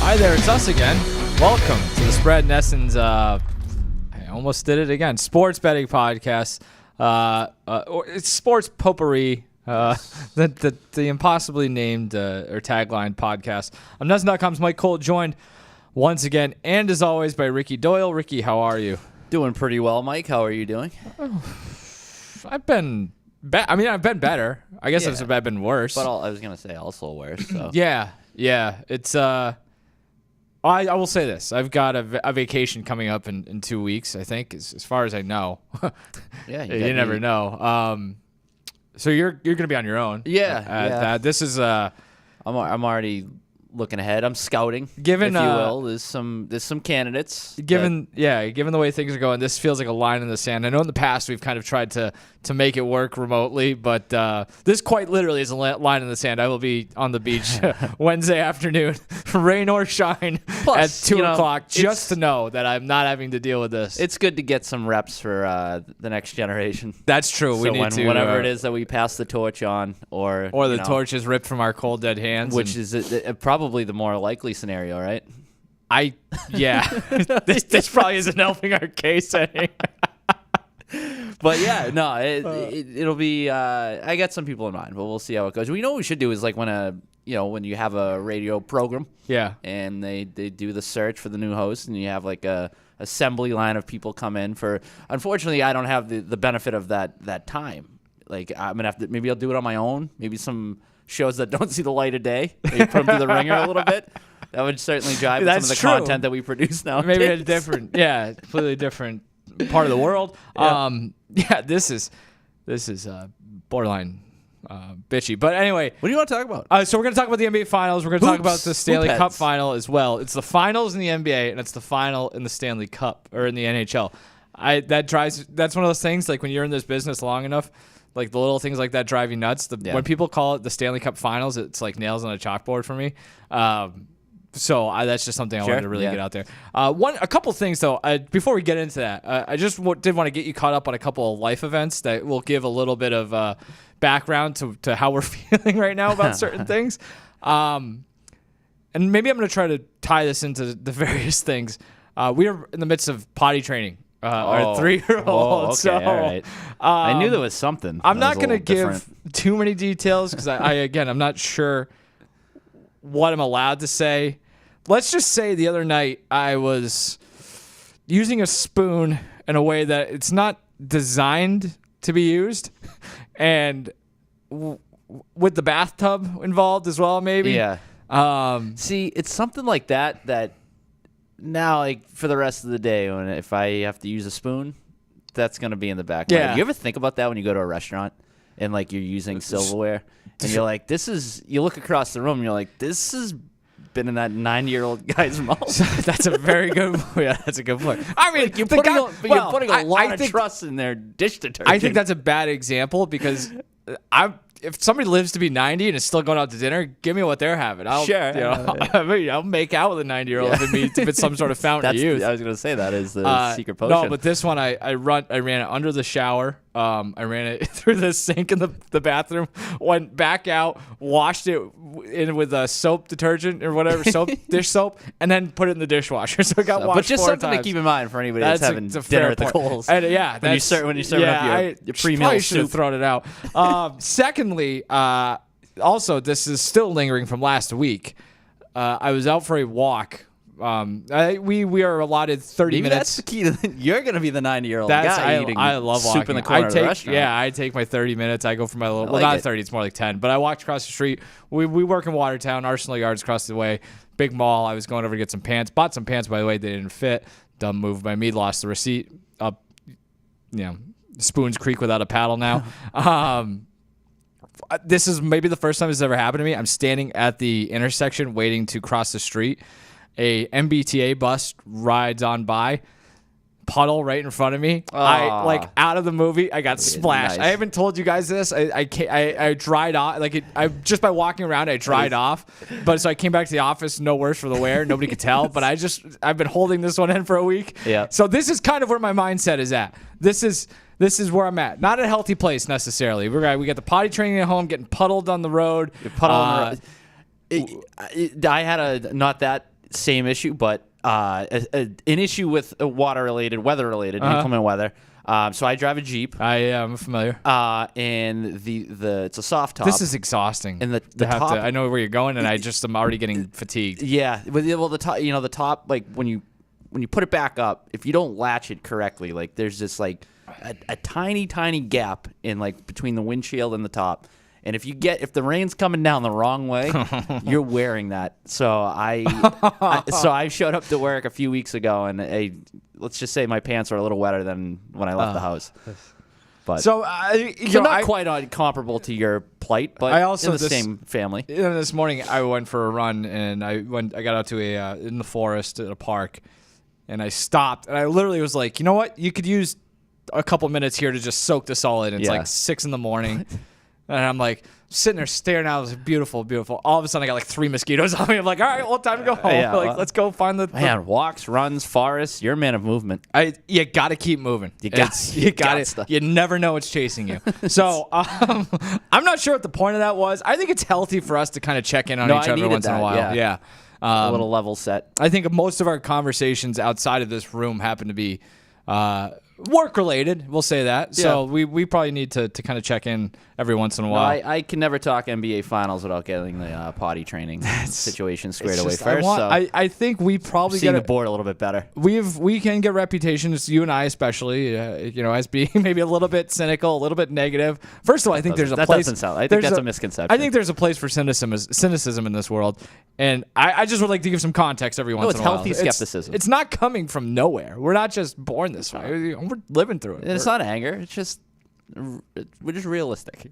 Hi there, it's us again. Welcome to the Spread and Essence, I almost did it again, sports betting podcast. Or it's sports potpourri, the impossibly named or tagline podcast. I'm Nuts.com's Mike Cole, joined once again and as always by Ricky Doyle. Ricky, how are you? Doing pretty well, Mike. How are you doing? I've been better. I guess I've been worse. But I was going to say also worse. So. Yeah. It's I will say this. I've got a vacation coming up in 2 weeks, I think, as far as I know. Yeah, you never know. So you're going to be on your own. Yeah. This is I'm already looking ahead. I'm scouting, given if you will. There's some candidates. Given the way things are going, this feels like a line in the sand. I know in the past we've kind of tried to make it work remotely, but this quite literally is a line in the sand. I will be on the beach Wednesday afternoon, rain or shine, at 2 o'clock, just to know that I'm not having to deal with this. It's good to get some reps for the next generation. That's true. So we need to whatever it is that we pass the torch on, or the torch is ripped from our cold dead hands, which is probably the more likely scenario, right? This probably isn't helping our case any. But yeah, no, it'll be. I got some people in mind, but we'll see how it goes. We know what we should do is like when you have a radio program, and they do the search for the new host, and you have like a assembly line of people come in for. Unfortunately, I don't have the benefit of that time. Like I'm gonna have to. Maybe I'll do it on my own. Maybe some shows that don't see the light of day, maybe put them through the ringer a little bit. That would certainly jive with some of the content that we produce now. Maybe a completely different part of the world. This is borderline bitchy. But anyway, what do you want to talk about? So we're going to talk about the NBA Finals. We're going to talk about the Stanley Cup Final as well. It's the finals in the NBA, and it's the final in the Stanley Cup or in the NHL. That's one of those things. Like when you're in this business long enough, like the little things like that drive you nuts. When people call it the Stanley Cup Finals, it's like nails on a chalkboard for me. So that's just something I wanted to really get out there. A couple things though. Before we get into that, I just did want to get you caught up on a couple of life events that will give a little bit of background to how we're feeling right now about certain things. And maybe I'm going to try to tie this into the various things. We are in the midst of potty training. Our 3-year-old. Oh, okay, so, all right. I knew there was something. I'm not going to give too many details because I'm not sure what I'm allowed to say. Let's just say the other night I was using a spoon in a way that it's not designed to be used, and with the bathtub involved as well, maybe. Yeah. See, it's something like that now, like for the rest of the day, if I have to use a spoon, that's gonna be in the back. Yeah. You ever think about that when you go to a restaurant and like you're using silverware and you're like, you look across the room and you're like, this has been in that 9-year-old guy's mouth. That's a very good. Yeah, that's a good point. I mean, like you're putting a lot of trust in their dish detergent. I think that's a bad example because if somebody lives to be 90 and is still going out to dinner, give me what they're having. I'll make out with a 90-year-old if it's some sort of fountain to use. I was going to say that is the secret potion. No, but this one I ran it under the shower. I ran it through the sink in the bathroom, went back out, washed it in with soap detergent or whatever, dish soap, and then put it in the dishwasher. So it got washed. But just 4 something times. to keep in mind for anybody that's having dinner at the Coles. And, when you serve up your pre-meal should have soup. thrown it out. Secondly, also this is still lingering from last week. I was out for a walk. We are allotted 30 minutes. That's the key. You're going to be the 90-year-old guy eating I love soup walking. in the corner of the restaurant. Yeah, I take my 30 minutes. I go for my little. Well, like not it. 30. It's more like 10. But I walked across the street. We work in Watertown. Arsenal Yards across the way. Big mall. I was going over to get some pants. Bought some pants, by the way. They didn't fit. Dumb move by me. Lost the receipt. Up, Spoons Creek without a paddle now. This is maybe the first time this has ever happened to me. I'm standing at the intersection waiting to cross the street. A MBTA bus rides on by, puddle right in front of me. I like out of the movie. I got splashed. Nice. I haven't told you guys this. I dried off. I just by walking around, I dried off. But so I came back to the office, no worse for the wear. Nobody could tell. But I've been holding this one in for a week. Yeah. So this is kind of where my mindset is at. This is where I'm at. Not a healthy place necessarily. We got the potty training at home, getting puddled on the road. I had a not that same issue, but an issue with weather-related, inclement weather. So I drive a Jeep. I'm familiar. And it's a soft top. This is exhausting. And the top. I know where you're going, and I'm already getting fatigued. Yeah. Well, the top. The top. Like when you put it back up, if you don't latch it correctly, like there's just like a tiny gap in like between the windshield and the top. And if the rain's coming down the wrong way, you're wearing that. So I showed up to work a few weeks ago, and let's just say my pants are a little wetter than when I left the house. But so not quite comparable to your plight, but in the same family. This morning I went for a run, and I got out to in the forest at a park, and I stopped, and I literally was like, you know what? You could use a couple minutes here to just soak this all in. It's like 6 a.m. And I'm like sitting there staring out. It was beautiful, beautiful. All of a sudden, I got like 3 mosquitoes on me. I'm like, all right, well, time to go home. Let's go find the walks, runs, forests. You're a man of movement. You got to keep moving. You got it. You never know what's chasing you. So I'm not sure what the point of that was. I think it's healthy for us to kind of check in on each other once in a while. Yeah. A little level set. I think most of our conversations outside of this room happen to be work related, we'll say that. Yeah. So we probably need to kind of check in every once in a while. I can never talk NBA Finals without getting the potty training situation squared away first. I think we probably get the board a little bit better. We can get reputations, you and I especially, as being maybe a little bit cynical, a little bit negative. First of all, I think there's a place. I think that's a misconception. I think there's a place for cynicism in this world, and I just would like to give some context every once in a while. It's healthy skepticism. It's not coming from nowhere. We're not just born this way. We're living through it. And it's not anger. It's just we're just realistic.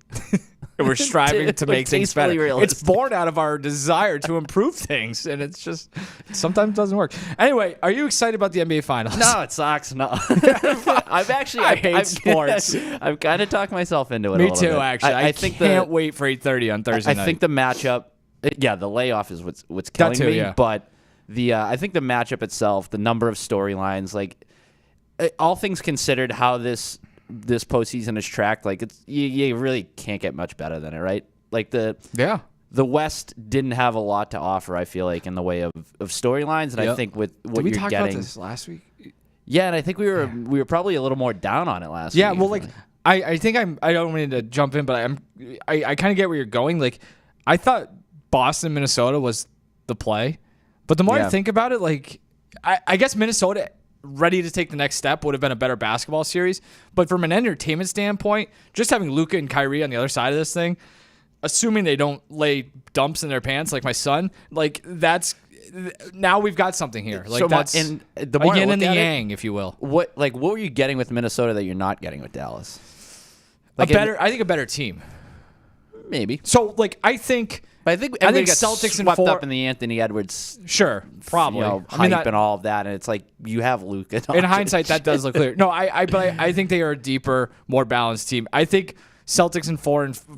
We're striving to make things better. Realistic. It's born out of our desire to improve things, and it's just sometimes doesn't work. Anyway, are you excited about the NBA Finals? No, it sucks. No, I hate sports. I've kind of talked myself into it. Me too. Actually, I think can't wait for 8:30 on Thursday night. I think the matchup. The layoff is what's killing me. Yeah. But I think the matchup itself, the number of storylines, like all things considered, how this postseason is tracked, like you really can't get much better than it, right? Like the West didn't have a lot to offer, I feel like, in the way of storylines, and I think with what you're getting. Did we talk about this last week? Yeah, and I think we were probably a little more down on it last week. Yeah, well, like I think I don't mean to jump in, but I kind of get where you're going. Like I thought Boston, Minnesota was the play, but the more I think about it, like I guess Minnesota, ready to take the next step, would have been a better basketball series. But from an entertainment standpoint, just having Luka and Kyrie on the other side of this thing, assuming they don't lay dumps in their pants like my son, like that's now we've got something here. Like that's and the more yin and the yang, if you will. What were you getting with Minnesota that you're not getting with Dallas? Like I think a better team. Maybe. So like I think Celtics swept up in the Anthony Edwards. Sure, probably. Hype and all of that, and it's like you have Luka. In hindsight, that does look clear. No, I think they are a deeper, more balanced team. I think Celtics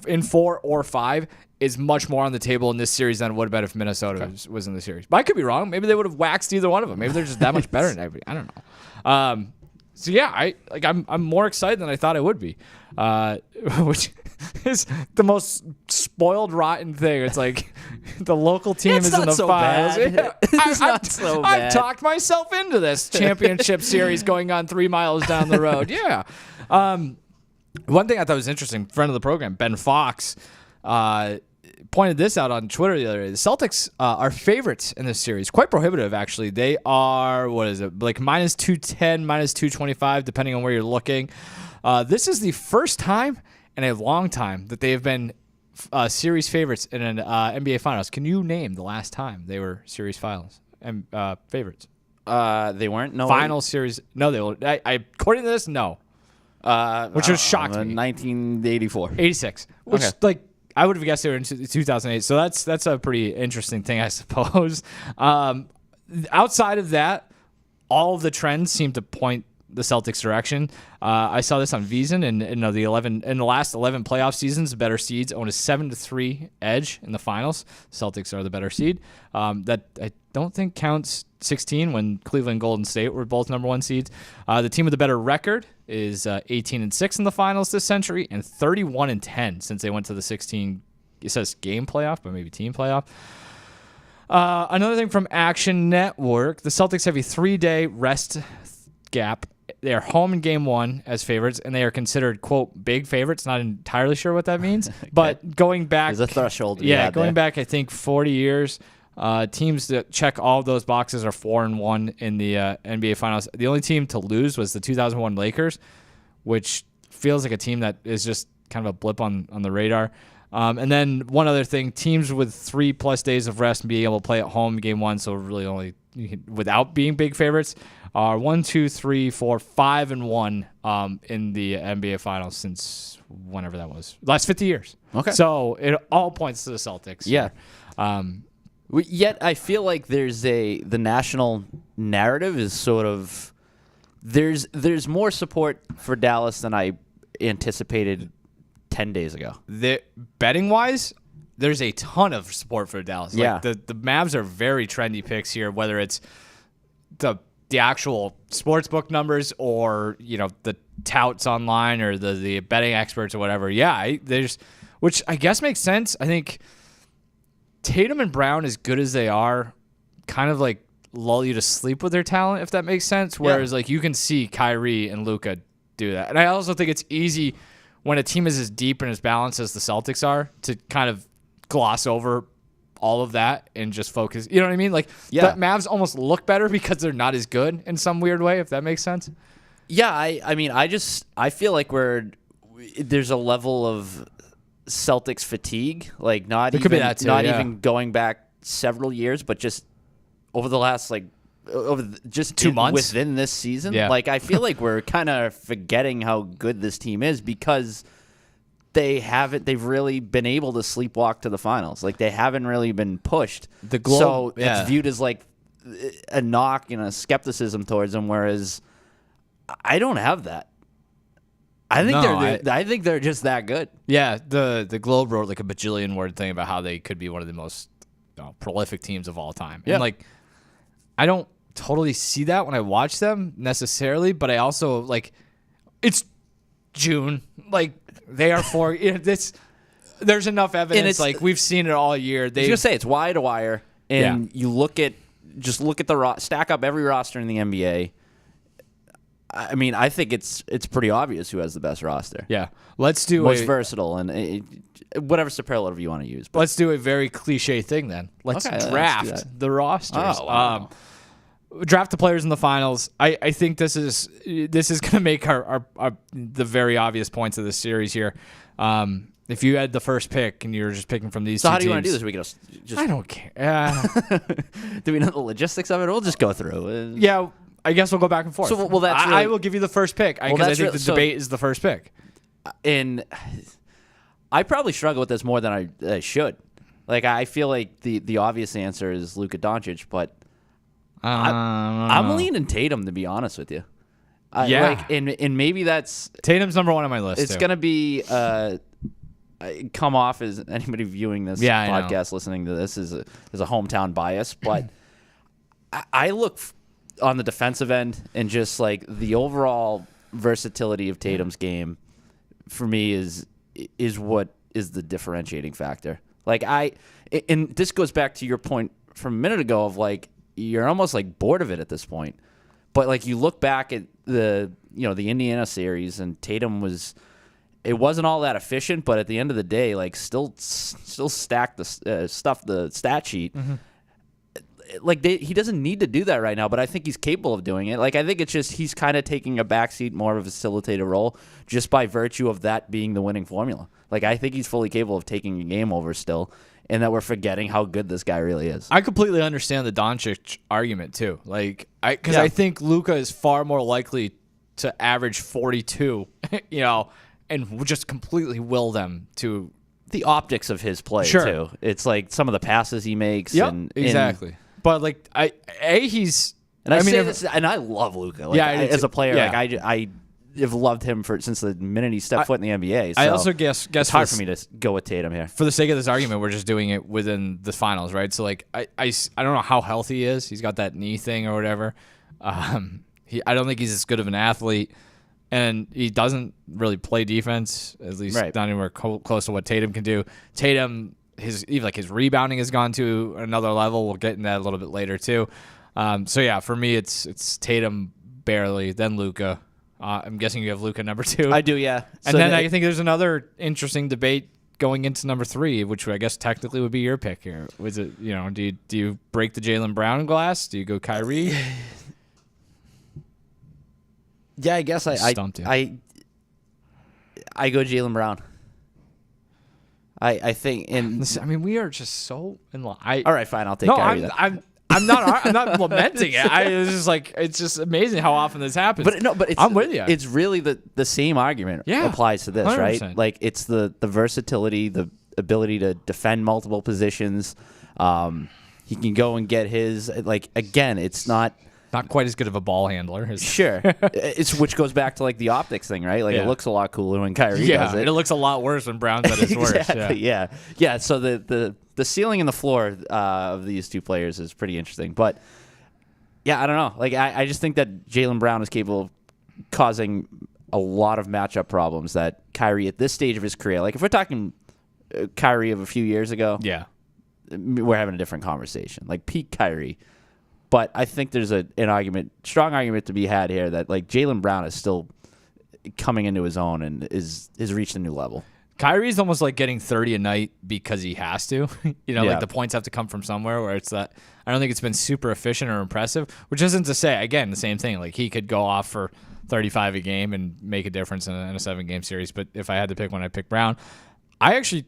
in 4 or 5 is much more on the table in this series than it would have been if Minnesota was in the series. But I could be wrong. Maybe they would have waxed either one of them. Maybe they're just that much better than everybody. I don't know. So yeah, I'm more excited than I thought I would be, which is the most spoiled, rotten thing. It's like the local team is in the finals. It's not so bad. I've talked myself into this championship series going on 3 miles down the road. Yeah. One thing I thought was interesting, friend of the program, Ben Fox, pointed this out on Twitter the other day. The Celtics are favorites in this series. Quite prohibitive, actually. They are, what is it, like minus 210, minus 225, depending on where you're looking. This is the first time in a long time that they have been series favorites in an NBA Finals. Can you name the last time they were series finals and favorites? They weren't. No final series. No, they will. According to this, no. Which was shocked me. 1984, 86. Which I would have guessed they were in 2008. So that's a pretty interesting thing, I suppose. Outside of that, all of the trends seem to point the Celtics' direction. I saw this on VSiN, and in the last 11 playoff seasons, the better seeds own a 7-3 edge in the finals. Celtics are the better seed. That I don't think counts 16 when Cleveland and Golden State were both number 1 seeds. The team with the better record is 18-6 in the finals this century, and 31-10 since they went to the 16. It says game playoff, but maybe team playoff. Another thing from Action Network, the Celtics have a 3-day rest gap. They are home in game 1 as favorites, and they are considered, quote, big favorites. Not entirely sure what that means. Okay. But going back... There's a threshold. Going back, I think, 40 years, teams that check all of those boxes are 4-1 in the NBA Finals. The only team to lose was the 2001 Lakers, which feels like a team that is just kind of a blip on the radar. And then one other thing, teams with 3+ days of rest and being able to play at home game 1, so really only without being big favorites, are 1, 2, 3, 4, 5-1 in the NBA Finals since whenever that was. Last 50 years. Okay. So it all points to the Celtics. Yeah. Yet I feel like the national narrative is sort of there's more support for Dallas than I anticipated 10 days ago. Betting wise, there's a ton of support for Dallas. Yeah. Like the Mavs are very trendy picks here, whether it's the actual sportsbook numbers or the touts online or the betting experts or whatever. Yeah, which I guess makes sense. I think Tatum and Brown, as good as they are, kind of like lull you to sleep with their talent, if that makes sense. Whereas like you can see Kyrie and Luka do that. And I also think it's easy when a team is as deep and as balanced as the Celtics are to kind of gloss over all of that and just focus. You know what I mean? Like the Mavs almost look better because they're not as good in some weird way, if that makes sense. Yeah, I mean, I feel like there's a level of Celtics fatigue, like not even going back several years, but just over the last just 2 months within this season. Yeah. Like I feel like we're kind of forgetting how good this team is because they've really been able to sleepwalk to the finals. Like they haven't really been pushed. It's viewed as like a knock and a skepticism towards them, whereas I don't have that. I think they're just that good. Yeah, the Globe wrote like a bajillion word thing about how they could be one of the most prolific teams of all time. Yeah. And like I don't totally see that when I watch them necessarily, but I also like it's June. Like they are there's enough evidence. Like we've seen it all year. I was gonna say it's wire to wire, and you look at the stack up every roster in the NBA. I mean, I think it's pretty obvious who has the best roster. Yeah, let's do most versatile and whatever superlative you want to use. But let's do a very cliche thing then. Let's draft the rosters. Oh, wow. Draft the players in the finals. I think this is going to make our the very obvious points of this series here. If you had the first pick and you were just picking from these two teams. So how do you want to do this? We can just I don't care. Do we know the logistics of it? We'll just go through. Yeah, I guess we'll go back and forth. So, well, I will give you the first pick because I think the debate is the first pick. And I probably struggle with this more than I should. Like I feel like the obvious answer is Luka Doncic, but I'm leaning Tatum, to be honest with you. And maybe that's Tatum's number 1 on my list. It's gonna be come off as anybody viewing this podcast, listening to this is a hometown bias, but I look on the defensive end and just like the overall versatility of Tatum's game for me is what is the differentiating factor. Like and this goes back to your point from a minute ago of like you're almost like bored of it at this point. But like you look back at the Indiana series and Tatum it wasn't all that efficient, but at the end of the day, like still stacked the stat sheet. Mm-hmm. Like he doesn't need to do that right now, but I think he's capable of doing it. Like I think it's just he's kind of taking a backseat, more of a facilitator role, just by virtue of that being the winning formula. Like I think he's fully capable of taking a game over still, and that we're forgetting how good this guy really is. I completely understand the Doncic argument too. Like I think Luka is far more likely to average 42, and just completely will them to the optics of his play too. It's like some of the passes he makes. Yep, exactly. But like he's and I say this, and I love Luka. Like, as a player, like I have loved him since the minute he stepped foot in the NBA. So I also guess it's hard for me to go with Tatum here. For the sake of this argument, we're just doing it within the finals, right? So like I don't know how healthy he is. He's got that knee thing or whatever. I don't think he's as good of an athlete, and he doesn't really play defense, at least not anywhere close to what Tatum can do. Tatum his rebounding has gone to another level. We'll get into that a little bit later too. So yeah, for me it's Tatum barely, then Luka. I'm guessing you have Luka number 2. I do, yeah. And so then I think there's another interesting debate going into number 3, which I guess technically would be your pick here. Was it, do you break the Jaylen Brown glass? Do you go Kyrie? Yeah, I guess I go Jaylen Brown. I think listen, we are just so in line. All right, fine, I'll take Kyrie. I'm not lamenting it. It's just it's just amazing how often this happens. But I'm with you. It's really the same argument applies to this, 100%. Right? Like it's the versatility, the ability to defend multiple positions. He can go and get his. Again, it's not quite as good of a ball handler. Sure, which goes back to the optics thing, right? It looks a lot cooler when Kyrie does it. It looks a lot worse when Brown's at his worst. Exactly, yeah. So the ceiling and the floor of these two players is pretty interesting. But, yeah, I don't know. I just think that Jaylen Brown is capable of causing a lot of matchup problems that Kyrie at this stage of his career, if we're talking Kyrie of a few years ago, we're having a different conversation. Peak Kyrie. But I think there's strong argument to be had here that Jaylen Brown is still coming into his own and has reached a new level. Kyrie's almost getting 30 a night because he has to. The points have to come from somewhere, where it's that I don't think it's been super efficient or impressive, which isn't to say, again, the same thing. He could go off for 35 a game and make a difference in a 7-game series. But if I had to pick one, I'd pick Brown. I actually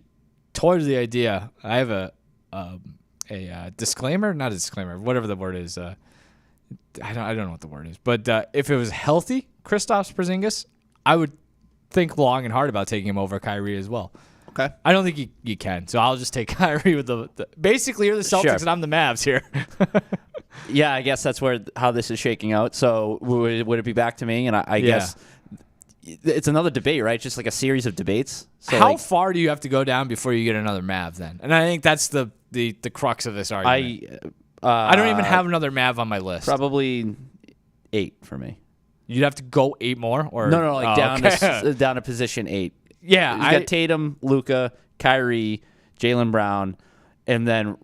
toyed with the idea. I have a disclaimer, not a disclaimer, whatever the word is. I don't know what the word is. But if it was healthy, Kristaps Porzingis, I would think long and hard about taking him over Kyrie as well. Okay. I don't think you can. So I'll just take Kyrie with the basically you're the Celtics and I'm the Mavs here. Yeah, I guess that's how this is shaking out. So would it be back to me? And I guess it's another debate, right? Just a series of debates. So how far do you have to go down before you get another Mav then? And I think that's the crux of this argument. I don't even have another Mav on my list. Probably 8 for me. You'd have to go 8 more, or no, down to position 8. Yeah, you got Tatum, Luka, Kyrie, Jaylen Brown, and then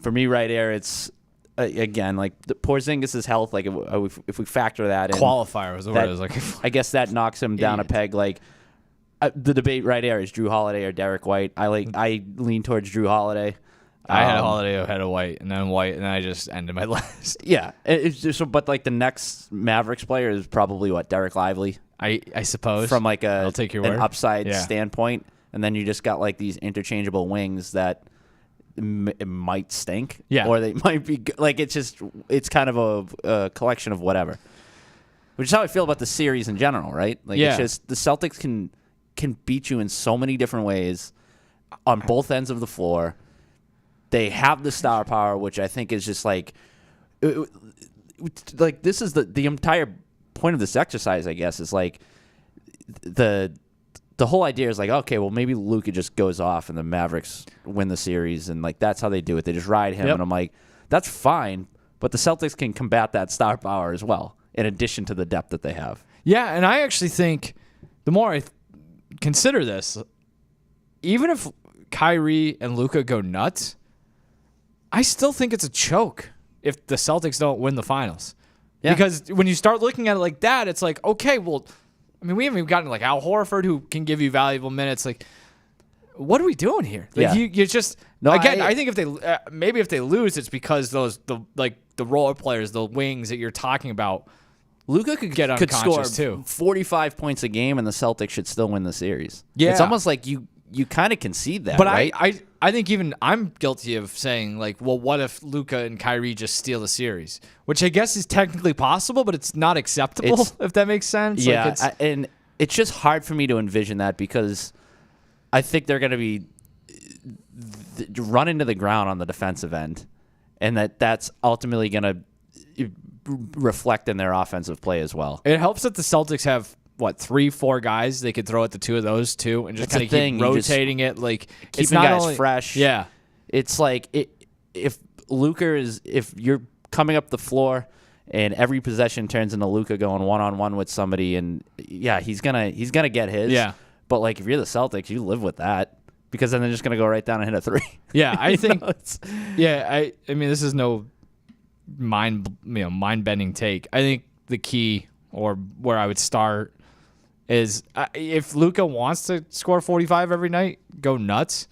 for me right there, it's again the Porzingis' health. If we factor that in, qualifier was the word I was looking for. I guess that knocks him down a peg. The debate right there is Drew Holiday or Derek White. I lean towards Drew Holiday. I had Holiday ahead of White, and then I just ended my list. Yeah, it's just but the next Mavericks player is probably Derek Lively. I suppose from I'll take your word. An upside standpoint, and then you just got these interchangeable wings that it might stink, or they might be it's kind of a collection of whatever. Which is how I feel about the series in general, right? It's just the Celtics can beat you in so many different ways on both ends of the floor. They have the star power, which I think is just this is the entire point of this exercise, I guess, is the whole idea is okay, well, maybe Luka just goes off and the Mavericks win the series, and that's how they do it. They just ride him, and I'm that's fine, but the Celtics can combat that star power as well, in addition to the depth that they have. Yeah, and I actually think the more I consider this, even if Kyrie and Luka go nuts, I still think it's a choke if the Celtics don't win the finals. Yeah. Because when you start looking at it like that, it's okay, well, we haven't even gotten Al Horford, who can give you valuable minutes. What are we doing here? You just I think if they maybe if they lose, it's because the role players, the wings that you're talking about, Luka could score too 45 points a game, and the Celtics should still win the series. Yeah, it's almost you kind of concede that, but right? I think even I'm guilty of saying well, what if Luka and Kyrie just steal the series? Which I guess is technically possible, but it's not acceptable, if that makes sense. Yeah, and it's just hard for me to envision that, because I think they're going to be run into the ground on the defensive end, and that's ultimately going to reflect in their offensive play as well. It helps that the Celtics have 3-4 guys they could throw at the two of those two, and just kind of keep rotating it, keeping guys fresh. Yeah, it's if Luka if you're coming up the floor and every possession turns into Luka going one-on-one with somebody, and he's gonna get his. Yeah, but if you're the Celtics, you live with that. because then they're just going to go right down and hit a three. Yeah, I think. I mean, this is no mind-bending take. I think the key, or where I would start, is if Luka wants to score 45 every night, go nuts.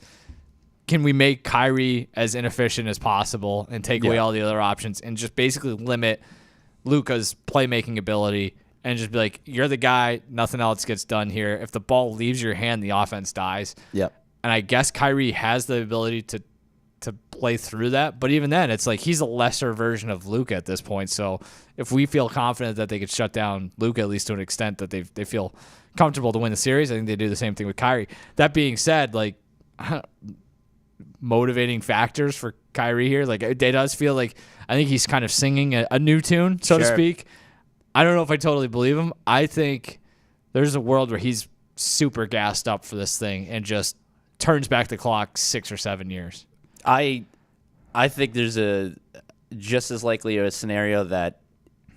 Can we make Kyrie as inefficient as possible and take away all the other options and just basically limit Luka's playmaking ability and just be like, you're the guy, nothing else gets done here. If the ball leaves your hand, the offense dies. Yep. And I guess Kyrie has the ability to play through that. But even then, it's like he's a lesser version of Luka at this point. So if we feel confident that they could shut down Luka, at least to an extent that they feel comfortable to win the series, I think they do the same thing with Kyrie. That being said, like, motivating factors for Kyrie here, like, it does feel like I think he's kind of singing a new tune, so to speak. I don't know if I totally believe him. I think there's a world where he's super gassed up for this thing and just turns back the clock 6 or 7 years. I think there's a just as likely a scenario that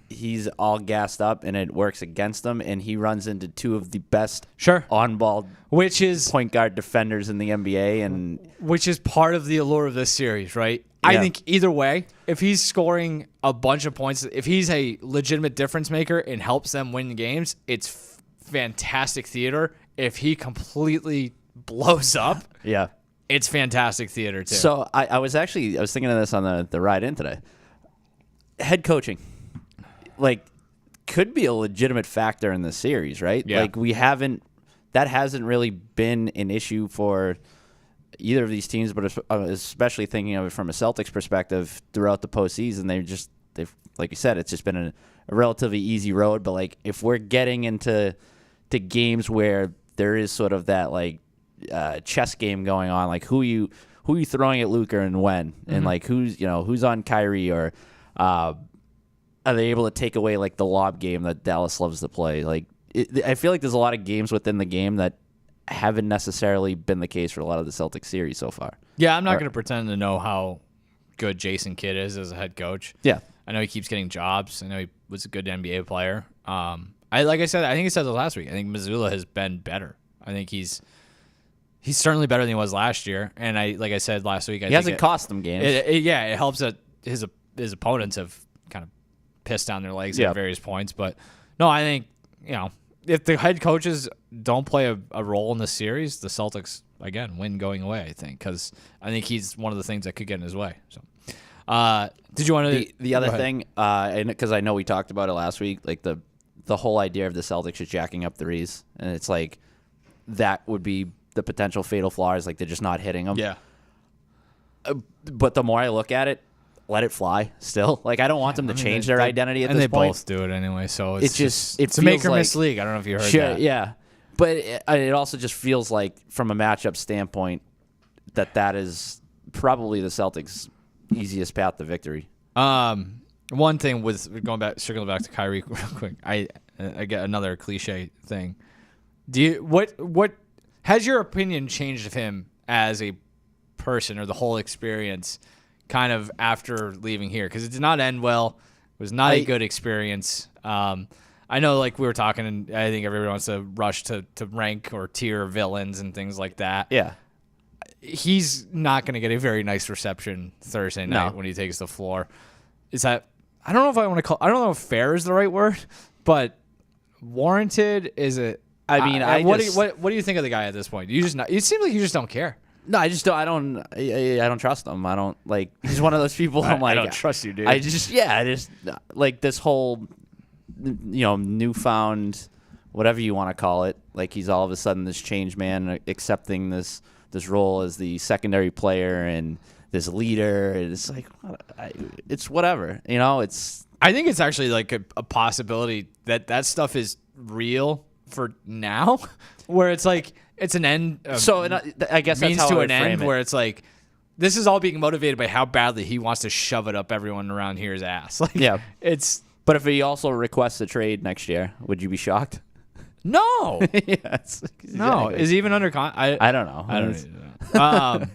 he's all gassed up and it works against him, and he runs into two of the best on-ball point guard defenders in the NBA, and which is part of the allure of this series, right? Yeah. I think either way, if he's scoring a bunch of points, if he's a legitimate difference maker and helps them win games, it's fantastic theater. If he completely blows up, it's fantastic theater too. So I was thinking of this on the ride in today. Head coaching, like, could be a legitimate factor in this series, right? Yeah. Like, that hasn't really been an issue for either of these teams, but especially thinking of it from a Celtics perspective throughout the postseason, they've like you said, it's just been a relatively easy road. But like, if we're getting into games where there is sort of that like chess game going on, like who you throwing at Luka and when, and like who's on Kyrie, or are they able to take away like the lob game that Dallas loves to play? Like, I feel like there's a lot of games within the game that haven't necessarily been the case for a lot of the Celtics series so far. Yeah, I'm not going to pretend to know how good Jason Kidd is as a head coach. Yeah, I know he keeps getting jobs. I know he was a good NBA player. Like I said, I think he said this last week. I think Mazzulla has been better. I think he's certainly better than he was last year. And like I said last week, he hasn't cost them games. It helps that his opponents have kind of pissed down their legs at various points. But no, I think if the head coaches don't play a role in this series, the Celtics again win going away. I think, because I think he's one of the things that could get in his way. So, did you want to the other thing? And because I know we talked about it last week, like the whole idea of the Celtics just jacking up threes, and it's like that would be the potential fatal flaw, is like they're just not hitting them. Yeah. But the more I look at it, let it fly still. Like, I don't want them to change their identity at this point. And they both do it anyway, so it's a make or miss league. I don't know if you heard that. Yeah. But it also just feels like, from a matchup standpoint, that is probably the Celtics' easiest path to victory. One thing with circling back to Kyrie real quick, I get another cliche thing. What has your opinion changed of him as a person, or the whole experience, kind of after leaving here? Because it did not end well. It was not a good experience. I know, like, we were talking, and I think everyone wants to rush to rank or tier villains and things like that. Yeah. He's not going to get a very nice reception Thursday night when he takes the floor. Is that, I don't know if I want to call, I don't know if fair is the right word, but warranted is it? I mean, what do you think of the guy at this point? It seems like you just don't care. No, I just don't. I don't trust him. I don't, like, he's one of those people. I'm like, I don't trust you, dude. I just like this whole, newfound, whatever you want to call it. Like, he's all of a sudden this changed man, accepting this role as the secondary player and this leader. And it's like, it's whatever. I think it's actually like a possibility that stuff is real for now, where it's like it's an end. I guess that's how I would frame it. Where it's like, this is all being motivated by how badly he wants to shove it up everyone around here's ass. Like, yeah, But if he also requests a trade next year, would you be shocked? No. Yes. Exactly. No. Is he even under I don't know. I don't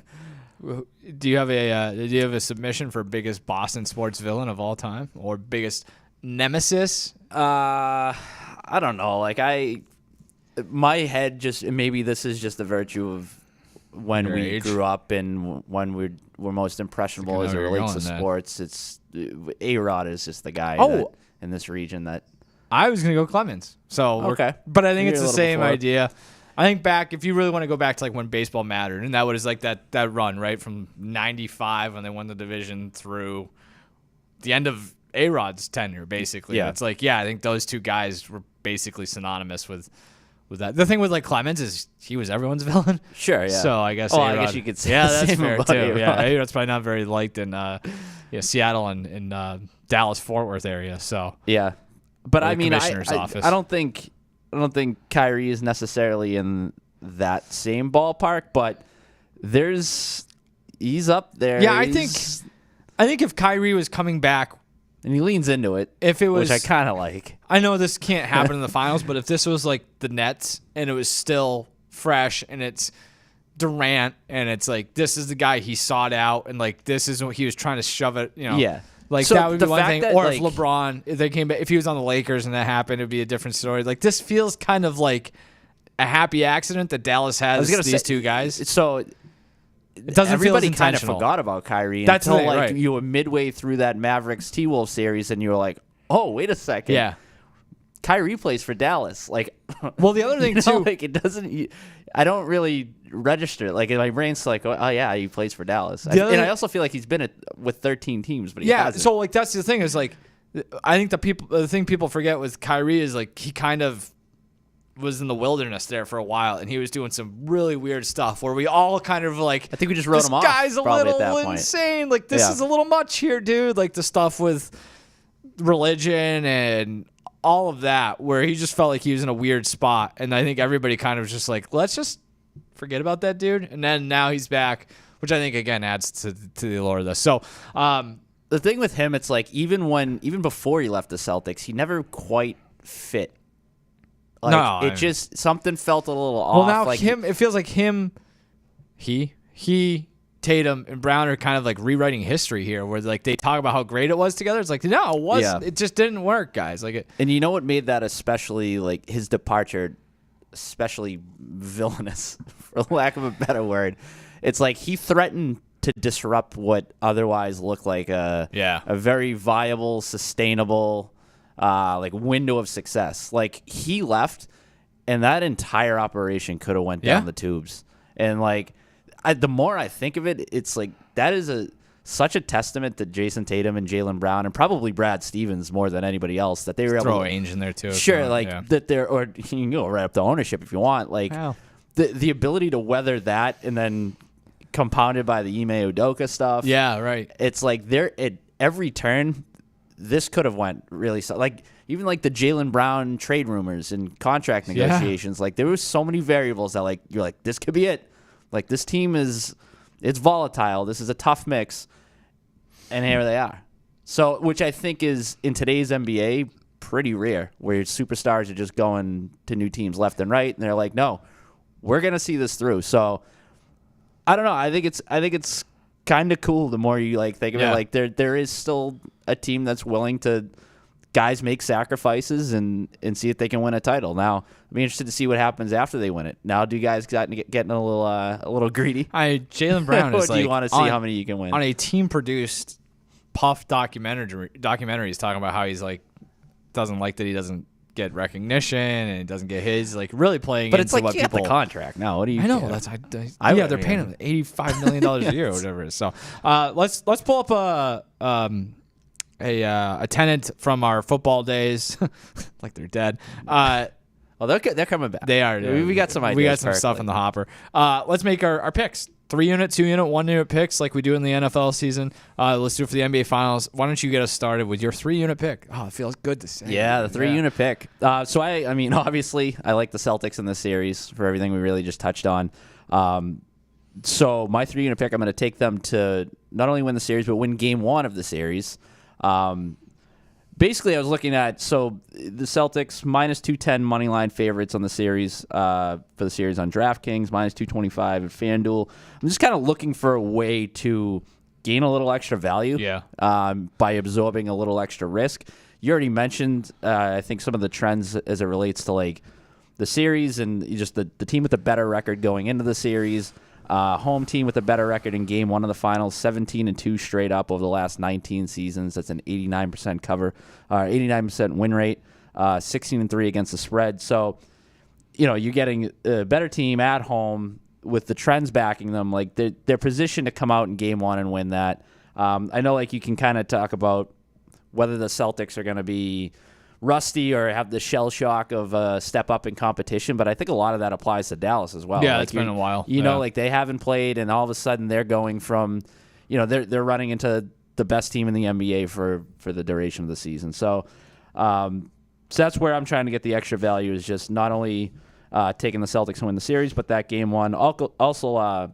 know. Do you have a submission for biggest Boston sports villain of all time, or biggest nemesis? I don't know. Like, my head just, maybe this is just the virtue of when we grew up and when we're most impressionable as it relates to sports. It's A-Rod is just the guy in this region that. I was going to go Clemens. So okay. But I think it's the same idea. I think back, if you really want to go back to like when baseball mattered, and that was like that run, right, from 95 when they won the division through the end of A-Rod's tenure, basically. Yeah. It's like, I think those two guys were basically synonymous with that. The thing with like Clemens is he was everyone's villain. Sure, yeah. So I guess I guess you could say that's fair too. A-Rod. Yeah, A-Rod's probably not very liked in Seattle and Dallas Fort Worth area. So yeah, but I mean, office. I don't think Kyrie is necessarily in that same ballpark, but he's up there. Yeah, I think if Kyrie was coming back. And he leans into it, if it was, which I kind of like. I know this can't happen in the finals, but if this was like the Nets and it was still fresh and it's Durant and it's like this is the guy he sought out and like this is what he was trying to shove it, Yeah. Like so that would be one thing. Or if LeBron, if they came back, if he was on the Lakers and that happened, it'd be a different story. Like this feels kind of like a happy accident that Dallas has these two guys. So. It doesn't Everybody feel kind of forgot about Kyrie until like you were midway through that Mavericks T-Wolves series, and you were like, "Oh, wait a second, yeah, Kyrie plays for Dallas." Like, well, the other thing too, like it doesn't. I don't really register it. Like in my brain's like, "Oh yeah, he plays for Dallas." I also feel like he's been with 13 teams, but he hasn't. So like that's the thing is like, I think the thing people forget with Kyrie is like he kind of was in the wilderness there for a while, and he was doing some really weird stuff where we all kind of like, I think we just wrote him off. This guy's a little at that insane. Like this is a little much here, dude. Like the stuff with religion and all of that, where he just felt like he was in a weird spot, and I think everybody kind of was just like, let's just forget about that dude. And then now he's back, which I think again adds to the allure of this. So the thing with him, it's like even before he left the Celtics, he never quite fit. Like, just something felt a little off. Well, now like it feels like Tatum and Brown are kind of like rewriting history here, where like they talk about how great it was together. It's like no, it wasn't. It just didn't work, guys. And you know what made that especially like his departure, especially villainous, for lack of a better word. It's like he threatened to disrupt what otherwise looked like a very viable, sustainable. Like window of success. Like he left, and that entire operation could have went down the tubes. And like, the more I think of it, it's like that is such a testament to Jason Tatum and Jaylen Brown, and probably Brad Stevens more than anybody else, that they were able to throw Ainge in there too. Sure, that they're, or you can go right up to ownership if you want. Like the ability to weather that, and then compounded by the Ime Udoka stuff. Yeah, right. It's like they're at every turn. This could have went really like even like the Jaylen Brown trade rumors and contract negotiations. Like there was so many variables that like you're like this could be it. Like this team it's volatile. This is a tough mix, and here they are. So which I think is in today's NBA pretty rare, where superstars are just going to new teams left and right, and they're like, no, we're gonna see this through. So I don't know. I think it's kind of cool the more you like think of it. Like there is still a team that's willing to guys make sacrifices and see if they can win a title. Now, I'll be interested to see what happens after they win it. Now, do you guys getting a little greedy? Jaylen Brown is or do you want to see how many you can win? On a team-produced Puff documentaries talking about how he's like doesn't like that he doesn't get recognition and he doesn't get his really playing. But it's into like what people the contract now. What do you? I know they're paying him $85 million a year or whatever it is. So let's pull up a tenant from our football days, like they're dead. They're coming back. They are. We got some ideas. We got some stuff in the hopper. Let's make our picks. 3-unit, 2-unit, 1-unit picks like we do in the NFL season. Let's do it for the NBA Finals. Why don't you get us started with your 3-unit pick? Oh, it feels good to say. Yeah, the 3-unit pick. So I mean, obviously, I like the Celtics in this series for everything we really just touched on. So my 3-unit pick, I'm going to take them to not only win the series, but win Game 1 of the series. Basically, I was looking at the Celtics minus 210 money line favorites on the series for the series on DraftKings, minus 225 at FanDuel. I'm just kind of looking for a way to gain a little extra value by absorbing a little extra risk. You already mentioned, I think, some of the trends as it relates to like the series and just the team with a better record going into the series. Home team with a better record in game one of the finals, 17-2 straight up over the last 19 seasons. That's an 89% 89% win rate, 16-3 against the spread. So, you're getting a better team at home with the trends backing them. Like they're positioned to come out in game one and win that. I know, like, you can kind of talk about whether the Celtics are going to be rusty or have the shell shock of a step up in competition, but I think a lot of that applies to Dallas as well. Yeah, like it's been a while. Like they haven't played, and all of a sudden they're going from, they're running into the best team in the NBA for the duration of the season. So that's where I'm trying to get the extra value, is just not only taking the Celtics to win the series, but that game one. Also,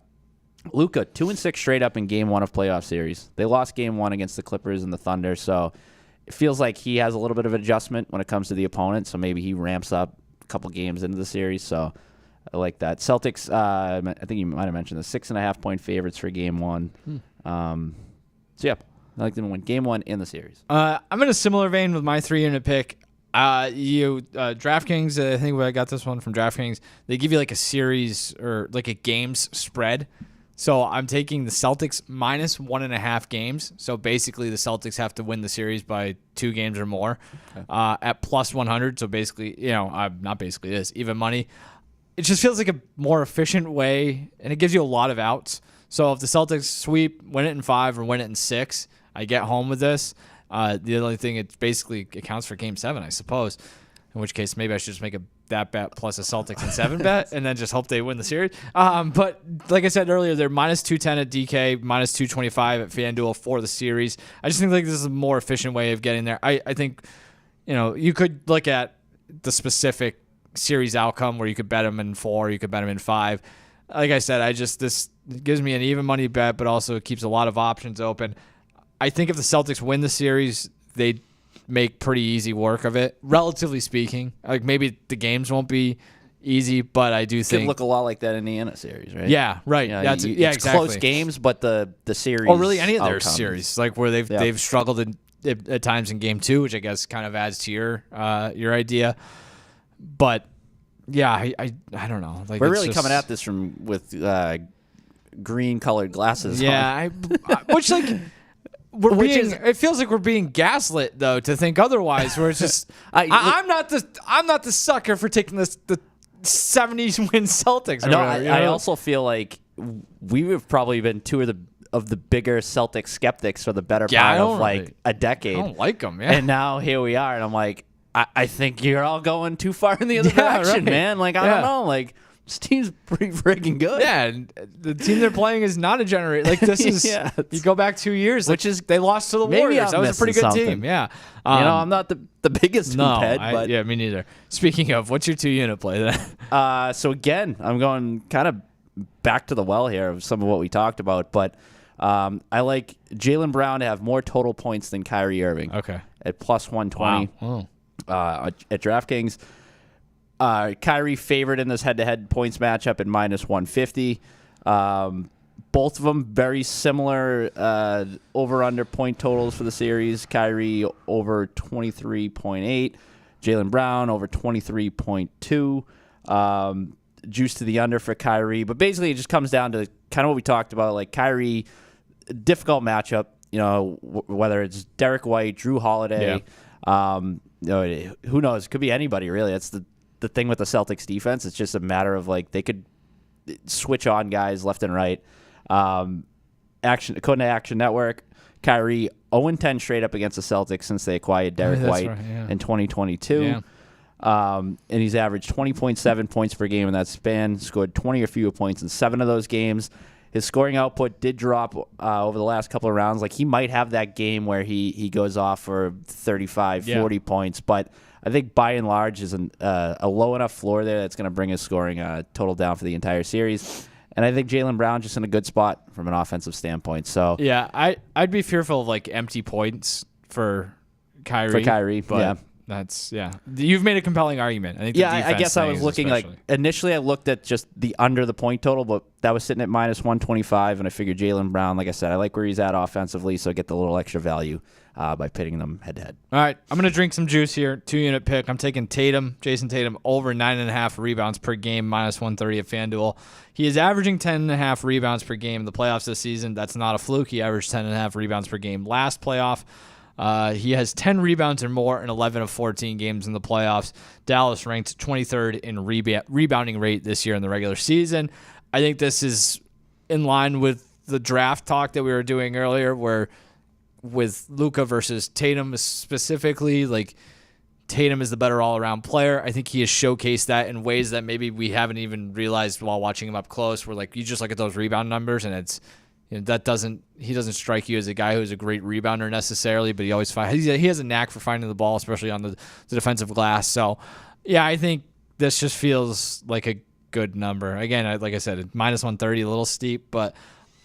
Luka, 2-6 straight up in game one of playoff series. They lost game one against the Clippers and the Thunder, so it feels like he has a little bit of adjustment when it comes to the opponent, so maybe he ramps up a couple games into the series. So I like that. Celtics, I think you might have mentioned the 6.5-point favorites for game one. So, yeah, I like them to win game one in the series. I'm in a similar vein with my 3-unit pick. DraftKings, I think I got this one from DraftKings. They give you like a series or like a games spread. So I'm taking the Celtics minus 1.5 games. So basically the Celtics have to win the series by 2 games or more at plus 100. So basically, not basically this, even money. It just feels like a more efficient way, and it gives you a lot of outs. So if the Celtics sweep, win it in 5 or win it in 6, I get home with this. The only thing, it basically accounts for Game 7, I suppose. In which case, maybe I should just make that bet plus a Celtics and 7 bet, and then just hope they win the series. But like I said earlier, they're minus 210 at DK, minus 225 at FanDuel for the series. I just think like this is a more efficient way of getting there. I think, you could look at the specific series outcome where you could bet them in 4, you could bet them in 5. Like I said, this gives me an even money bet, but also it keeps a lot of options open. I think if the Celtics win the series, they make pretty easy work of it, relatively speaking. Like maybe the games won't be easy, but I do think it could look a lot of like that Indiana series, right? Yeah, right. It's exactly. Close games, but the series, or really any of their outcomes. Series, like where they've struggled at times in game 2, which I guess kind of adds to your idea. But yeah, I don't know. Like we're really coming at this with green colored glasses. Yeah, which like. It feels like we're being gaslit though to think otherwise. Where it's just I'm not the sucker for taking the 70s win Celtics. No, I also feel like we have probably been two of the bigger Celtic skeptics for the better part of like a decade. I don't like them, yeah. And now here we are, and I'm like, I think you're all going too far in the other direction, man. Like I don't know, like. This team's pretty freaking good. Yeah, and the team they're playing is not a generator. Like this is, you go back 2 years, which is they lost to the Warriors. That was a pretty good team. Yeah, I'm not the biggest hoophead, but yeah, me neither. Speaking of, what's your 2-unit play then? So again, I'm going kind of back to the well here of some of what we talked about, but I like Jaylen Brown to have more total points than Kyrie Irving. Okay, at plus 120. Wow. At DraftKings. Kyrie favored in this head-to-head points matchup at minus 150. Both of them very similar over-under point totals for the series. Kyrie over 23.8. Jaylen Brown over 23.2. Juice to the under for Kyrie. But basically it just comes down to kind of what we talked about. Like Kyrie, difficult matchup, whether it's Derek White, Drew Holiday. Yeah. Who knows? It could be anybody, really. That's the thing with the Celtics defense. It's just a matter of like they could switch on guys left and right. According to Action Network, Kyrie 0-10 straight up against the Celtics since they acquired Derek White in 2022. Yeah. And he's averaged 20.7 points per game in that span, scored 20 or fewer points in 7 of those games. His scoring output did drop over the last couple of rounds. Like he might have that game where he goes off for 35, 40 points, but I think by and large is a low enough floor there that's going to bring his scoring total down for the entire series. And I think Jaylen Brown just in a good spot from an offensive standpoint. So yeah, I'd be fearful of like empty points for Kyrie. But That's You've made a compelling argument. I think. I guess I was looking initially. I looked at just the under the point total, but that was sitting at -125, and I figured Jaylen Brown. Like I said, I like where he's at offensively, so I get the little extra value by pitting them head to head. All right, I'm gonna drink some juice here. 2-unit pick. I'm taking Jason Tatum over 9.5 rebounds per game, -130 at FanDuel. He is averaging 10.5 rebounds per game in the playoffs this season. That's not a fluke. He averaged 10.5 rebounds per game last playoff. He has 10 rebounds or more in 11 of 14 games in the playoffs. Dallas ranked 23rd in rebounding rate this year in the regular season. I think this is in line with the draft talk that we were doing earlier, where with Luka versus Tatum specifically, like Tatum is the better all-around player. I think he has showcased that in ways that maybe we haven't even realized while watching him up close, where like you just look at those rebound numbers and it's he doesn't strike you as a guy who's a great rebounder necessarily, but he has a knack for finding the ball, especially on the defensive glass. So, yeah, I think this just feels like a good number. Again, like I said, -130, a little steep, but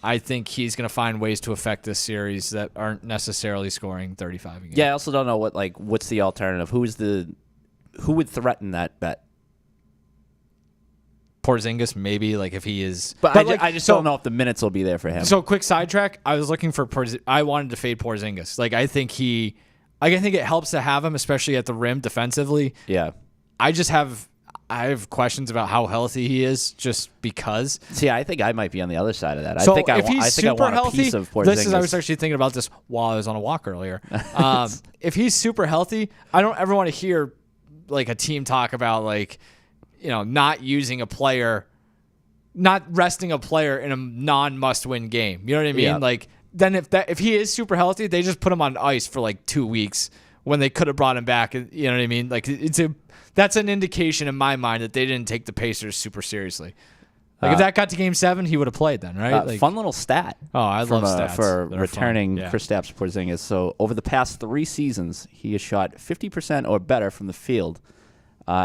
I think he's going to find ways to affect this series that aren't necessarily scoring 35 a game. Yeah, I also don't know what's the alternative. Who would threaten that bet? Porzingis, maybe, like if he is. But I just don't know if the minutes will be there for him. So, quick sidetrack. I was looking for I wanted to fade Porzingis. Like, I think it helps to have him, especially at the rim defensively. Yeah. I have questions about how healthy he is, just because. See, I think I might be on the other side of that. So I think if he's super I want healthy, a piece of Porzingis. I was actually thinking about this while I was on a walk earlier. If he's super healthy, I don't ever want to hear like a team talk about like, not using a player, not resting a player in a non-must-win game. You know what I mean? Yeah. Like, then if he is super healthy, they just put him on ice for like 2 weeks when they could have brought him back. You know what I mean? Like, that's an indication in my mind that they didn't take the Pacers super seriously. Like, if that got to Game 7, he would have played then, right? Fun little stat. Oh, I love stats. For returning Kristaps Porzingis. So, over the past 3 seasons, he has shot 50% or better from the field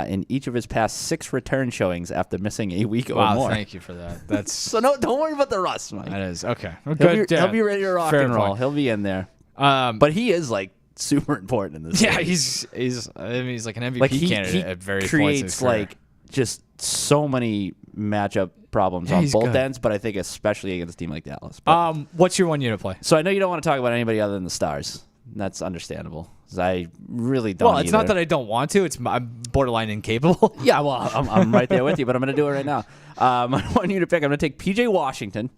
in each of his past 6 return showings after missing a week or more. Wow, thank you for that. That's so don't worry about the rust, Mike. That is okay. He'll be ready to rock and roll. Point. He'll be in there. But he is like super important in this. Yeah, series. he's like an MVP candidate at various points. He creates like just so many matchup problems on both ends, but I think especially against a team like Dallas. But, what's your 1-unit play? So I know you don't want to talk about anybody other than the Stars. That's understandable. I really don't. Well, it's not that I don't want to. I'm borderline incapable. Yeah, well, I'm right there with you, but I'm going to do it right now. I want you to pick. I'm going to take PJ Washington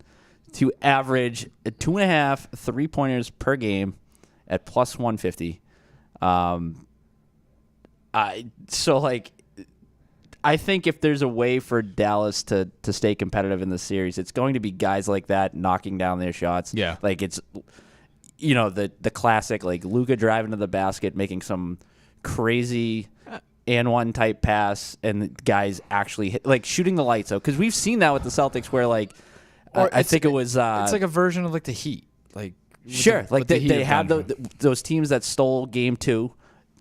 to average 2.5 3-pointers per game at +150. I think if there's a way for Dallas to stay competitive in the series, it's going to be guys like that knocking down their shots. Yeah, like it's. The classic, like Luka driving to the basket, making some crazy and one type pass, and guys actually like shooting the lights out. Because we've seen that with the Celtics, where like I think it was it's like a version of like the Heat, like sure, they had those teams that stole Game 2.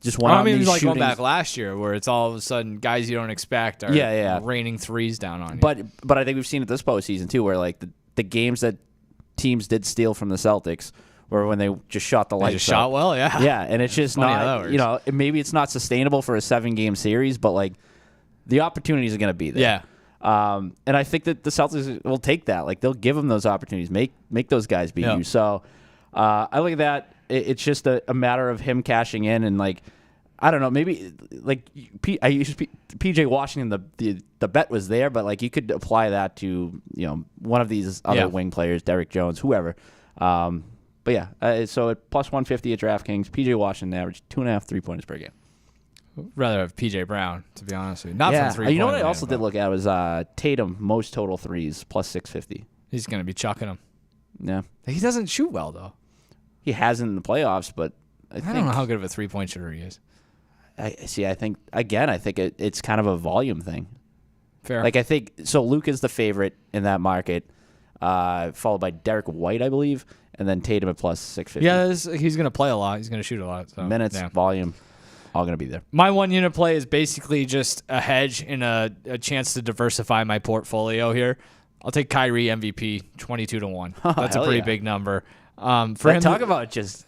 Just one. I mean, like going back last year, where it's all of a sudden guys you don't expect are raining threes down on you. But I think we've seen it this postseason too, where like the games that teams did steal from the Celtics. Or when they just shot the lights. They just shot well, yeah. Yeah, and it's just not, maybe it's not sustainable for a 7-game series, but like the opportunities are going to be there. Yeah. And I think that the Celtics will take that. Like they'll give them those opportunities, make those guys beat you. So I look at that. It's just a matter of him cashing in and like, I don't know, maybe like I used PJ Washington. The bet was there, but like you could apply that to one of these other wing players, Derek Jones, whoever. But yeah, so at +150 at DraftKings, PJ Washington averaged 2.5 3-pointers per game. Rather have PJ Brown, to be honest with you. Not from 3-point. You know what I also did look at was Tatum Most Total Threes +650. He's going to be chucking them. Yeah, he doesn't shoot well though. He hasn't in the playoffs, but I don't know how good of a 3-point shooter he is. I think it's kind of a volume thing. Fair. Like I think so. Luka is the favorite in that market, followed by Derek White, I believe. And then Tatum at +650. Yeah, he's going to play a lot. He's going to shoot a lot. So, minutes, volume, all going to be there. My 1-unit play is basically just a hedge and a chance to diversify my portfolio here. I'll take Kyrie MVP 22-1. That's a pretty big number. For him, talk about just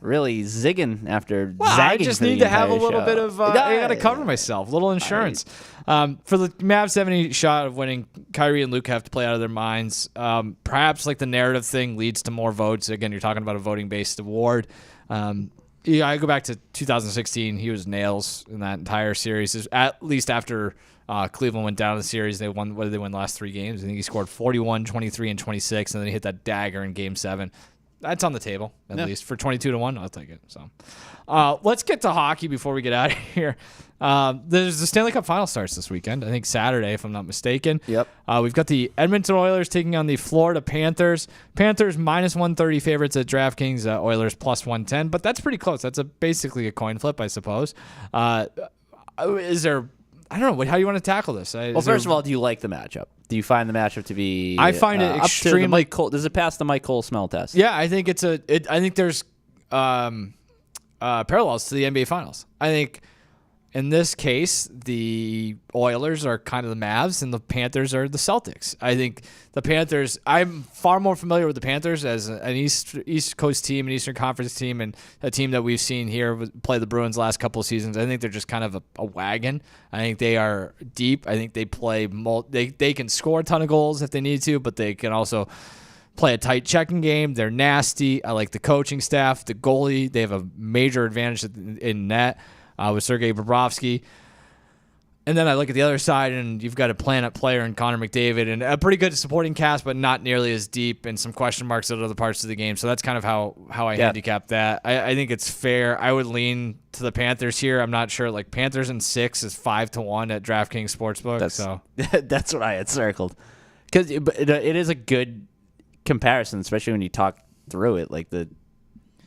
really zigging after well, zagging. I just for the need to have a entire little show. bit of. I got to cover myself. A little insurance. For the Mavs, 70 shot of winning, Kyrie and Luka have to play out of their minds. Perhaps like the narrative thing leads to more votes. Again, you're talking about a voting-based award. I go back to 2016. He was nails in that entire series. At least after Cleveland went down in the series, they won. What did they win the last 3 games? I think he scored 41, 23, and 26, and then he hit that dagger in Game 7. That's on the table, at least. For 22-1, I'll take it. So, let's get to hockey before we get out of here. There's the Stanley Cup Final starts this weekend. I think Saturday, if I'm not mistaken. Yep. We've got the Edmonton Oilers taking on the Florida Panthers. Panthers minus 130 favorites at DraftKings. Oilers plus 110, but that's pretty close. That's basically a coin flip, I suppose. Is there? I don't know. How do you want to tackle this? Well, first of all, do you like the matchup? Do you find the matchup to be? I find it extremely. Up to the Mike Cole, does it pass the Mike Cole smell test? Yeah, I think it's a. I think there's parallels to the NBA Finals. I think in this case, the Oilers are kind of the Mavs, and the Panthers are the Celtics. I think the Panthers. I'm far more familiar with the Panthers as an East Coast team, an Eastern Conference team, and a team that we've seen here play the Bruins last couple of seasons. I think they're just kind of a wagon. I think they are deep. I think they play. They can score a ton of goals if they need to, but they can also play a tight checking game. They're nasty. I like the coaching staff, the goalie. They have a major advantage in net. With Sergei Bobrovsky. And then I look at the other side, and you've got a planet player in Connor McDavid and a pretty good supporting cast, but not nearly as deep, and some question marks at other parts of the game. So that's kind of how I handicap that. I think it's fair. I would lean to the Panthers here. I'm not sure. Like Panthers in 6 is 5-1 at DraftKings Sportsbook. That's what I had circled. Because it is a good comparison, especially when you talk through it. Like that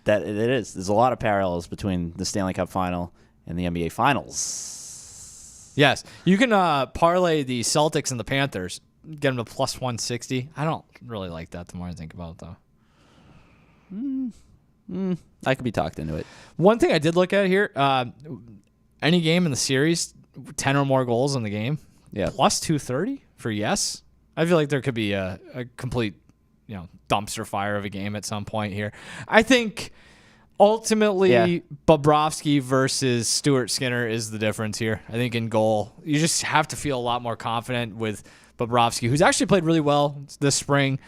it is. There's a lot of parallels between the Stanley Cup Final and the NBA Finals. Yes. You can parlay the Celtics and the Panthers, get them to plus 160. I don't really like that the more I think about it, though. I could be talked into it. One thing I did look at here, any game in the series, 10 or more goals in the game, plus 230 for yes. I feel like there could be a complete dumpster fire of a game at some point here. I think ultimately, Bobrovsky versus Stuart Skinner is the difference here. I think in goal, you just have to feel a lot more confident with Bobrovsky, who's actually played really well this spring.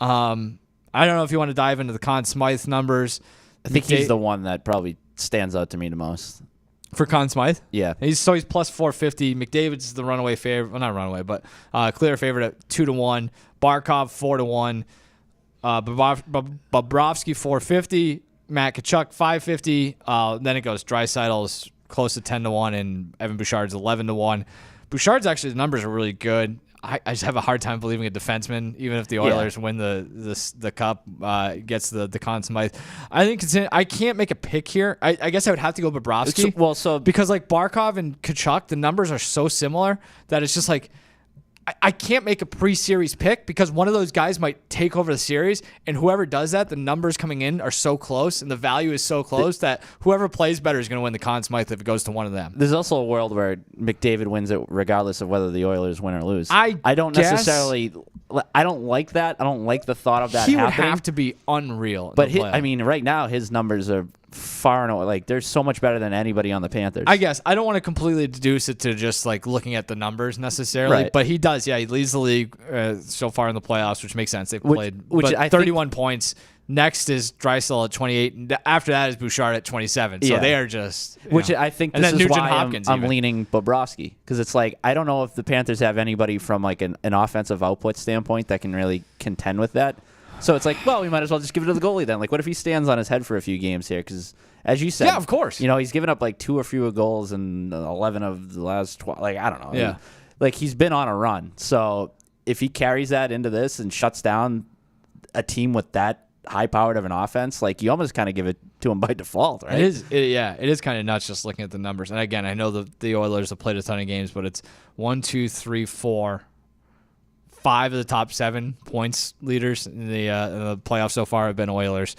I don't know if you want to dive into the Conn Smythe numbers. I think he's the one that probably stands out to me the most. For Conn Smythe? Yeah. He's plus 450. McDavid's the runaway favorite. Well, not runaway, but clear favorite at 2-1. Barkov 4-1. Bobrovsky 450. Matt Tkachuk 550. Then it goes Draisaitl's close to 10-1, and Evan Bouchard's 11-1. Bouchard's actually, the numbers are really good. I just have a hard time believing a defenseman, even if the Oilers win the cup, gets the Conn Smythe. I think I can't make a pick here. I guess I would have to go Bobrovsky. Because like Barkov and Tkachuk, the numbers are so similar that it's just like I can't make a pre-series pick because one of those guys might take over the series, and whoever does that, the numbers coming in are so close and the value is so close that whoever plays better is going to win the Conn Smythe if it goes to one of them. There's also a world where McDavid wins it regardless of whether the Oilers win or lose. I don't necessarily. I don't like that. I don't like the thought of that happening. He would have to be unreal. But right now his numbers are far and away. Like they're so much better than anybody on the Panthers. I guess I don't want to completely deduce it to just like looking at the numbers necessarily, but he does. Yeah, he leads the league so far in the playoffs, which makes sense. They've played 31 points. Next is Draisaitl at 28, and after that is Bouchard at 27. So they are just I think this is why I'm leaning Bobrovsky, because it's like I don't know if the Panthers have anybody from like an offensive output standpoint that can really contend with that. So it's like, well, we might as well just give it to the goalie then. Like, what if he stands on his head for a few games here? Because as you said, of course, he's given up like 2 or fewer goals in 11 of the last 12. Like, I don't know. Yeah, like he's been on a run. So if he carries that into this and shuts down a team with that high-powered of an offense, like you almost kind of give it to him by default, right? It is kind of nuts just looking at the numbers. And again, I know the Oilers have played a ton of games, but it's 1, 2, 3, 4. 5 of the top 7 points leaders in the playoffs so far have been Oilers.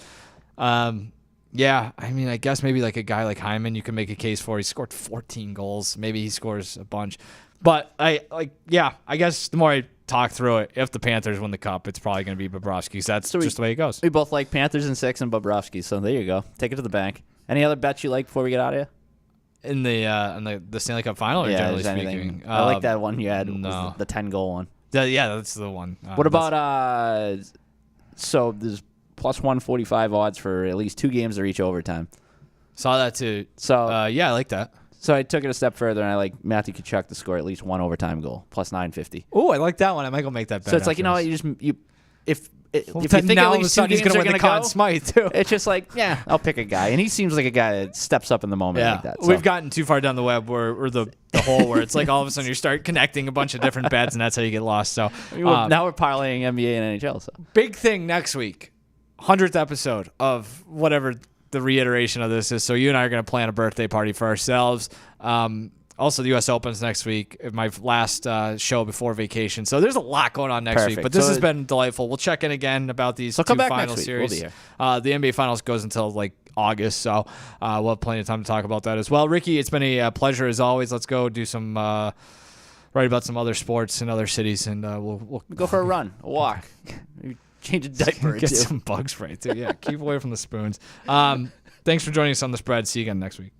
I mean, I guess maybe like a guy like Hyman, you can make a case for. He scored 14 goals. Maybe he scores a bunch. But I guess the more I talk through it, if the Panthers win the cup, it's probably going to be Bobrovsky. That's just the way it goes. We both like Panthers in 6 and Bobrovsky, so there you go. Take it to the bank. Any other bets you like before we get out of here? In the Stanley Cup final, or generally speaking? I like that one you had. No. The 10-goal one. That's the one. What about so there's plus 145 odds for at least 2 games or each overtime. Saw that too. So I like that. So I took it a step further, and I like Matthew Tkachuk to score at least 1 overtime goal, plus 950. Oh, I like that one. I might go make that bet. So it's like, if you think now at least 2 games he's going to win the Conn Smythe too. It's just like, I'll pick a guy, and he seems like a guy that steps up in the moment like that. So. We've gotten too far down the web or the hole where it's like all of a sudden you start connecting a bunch of different bets, and that's how you get lost. So now we're parlaying NBA and NHL. So big thing next week, 100th episode of whatever the reiteration of this is. So you and I are going to plan a birthday party for ourselves. Also, the U.S. Open's next week, my last show before vacation. So there's a lot going on next week. But this has been delightful. We'll check in again about these 2 final series. We'll be here. The NBA Finals goes until like August, so we'll have plenty of time to talk about that as well. Ricky, it's been a pleasure as always. Let's go do some write about some other sports in other cities, and we'll go for a run, a walk. Change a diaper. Get some bug spray too. Yeah, keep away from the spoons. Thanks for joining us on The Spread. See you again next week.